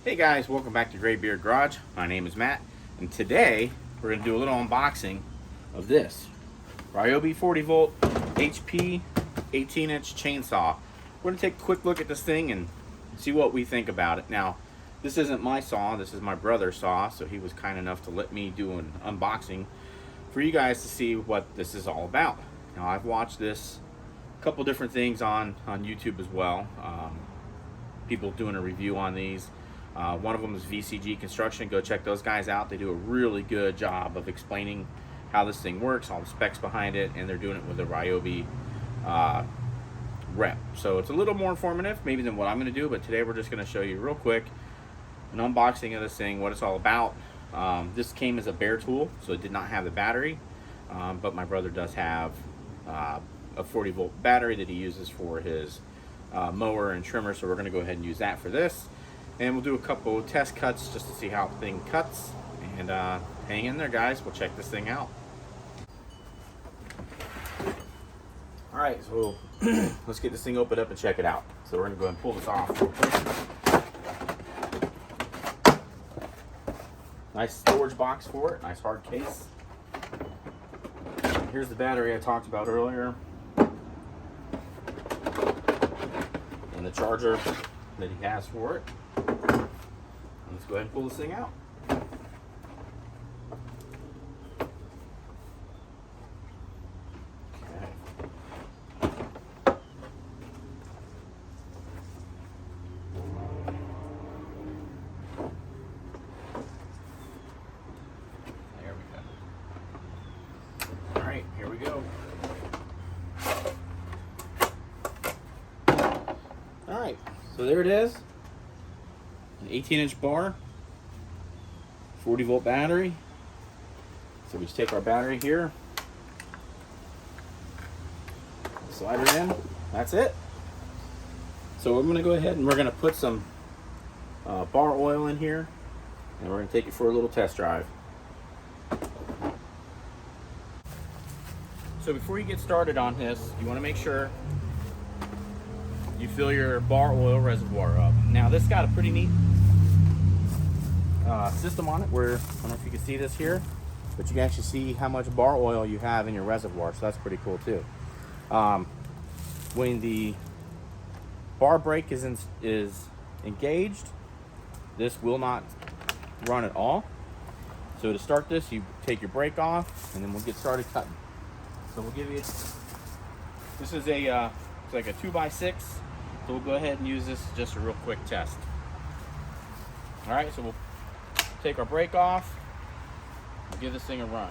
Hey guys, welcome back to Graybeard Garage. My name is Matt, and today we're going to do a little unboxing of this Ryobi 40V HP 18-inch chainsaw. We're going to take a quick look at this thing and see what we think about it. Now, this isn't my saw, this is my brother's saw, so he was kind enough to let me do an unboxing for you guys to see what this is all about. Now, I've watched this a couple different things on YouTube as well. People doing a review on these. One of them is VCG Construction. Go check those guys out. They do a really good job of explaining how this thing works, all the specs behind it, and they're doing it with the Ryobi rep. So it's a little more informative maybe than what I'm going to do, but today we're just going to show you real quick an unboxing of this thing, what it's all about. This came as a bare tool, so it did not have the battery, but my brother does have a 40-volt battery that he uses for his mower and trimmer, so we're going to go ahead and use that for this. And we'll do a couple of test cuts just to see how the thing cuts. And hang in there, guys. We'll check this thing out. All right, so let's get this thing opened up and check it out. So we're going to go ahead and pull this off real quick. Nice storage box for it. Nice hard case. Here's the battery I talked about earlier. And the charger that he has for it. Let's go ahead and pull this thing out. Okay. There we go. All right, here we go. All right, so there it is. An 18-inch bar, 40-volt battery. So we just take our battery here, slide it in. That's it. So we're going to go ahead and we're going to put some bar oil in here, and we're going to take it for a little test drive. So before you get started on this, you want to make sure you fill your bar oil reservoir up. Now this got a pretty neat system on it where, I don't know if you can see this here, but you can actually see how much bar oil you have in your reservoir, so that's pretty cool too. When the bar brake is engaged, this will not run at all. So to start this, you take your brake off, and then we'll get started cutting. So we'll give you, this is a it's like a 2x6, so we'll go ahead and use this just a real quick test. All right, so we'll take our brake off and give this thing a run.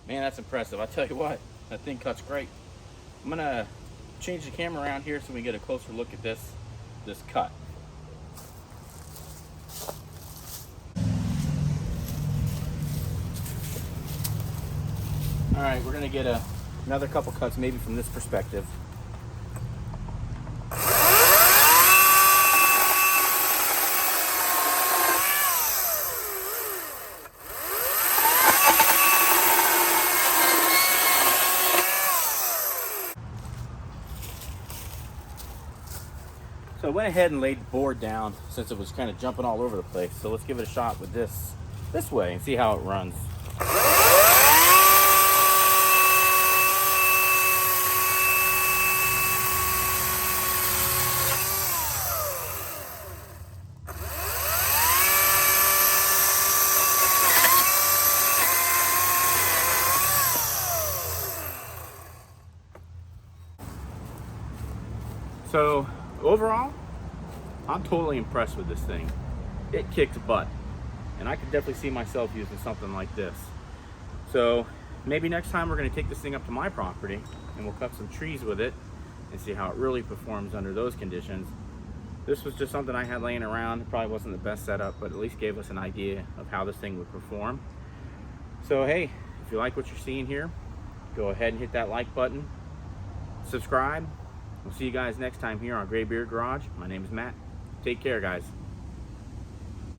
Man, that's impressive. I tell you what, that thing cuts great. I'm gonna change the camera around here so we get a closer look at this cut. All right, we're gonna get another couple cuts maybe from this perspective. So I went ahead and laid the board down since it was kind of jumping all over the place. So let's give it a shot with this way and see how it runs. So overall, I'm totally impressed with this thing. It kicks butt, and I could definitely see myself using something like this. So maybe next time we're going to take this thing up to my property and we'll cut some trees with it and see how it really performs under those conditions. This was just something I had laying around. It probably wasn't the best setup, but at least gave us an idea of how this thing would perform. So hey, if you like what you're seeing here, go ahead and hit that like button, subscribe. We'll see you guys next time here on Graybeard Garage. My name is Matt. Take care, guys.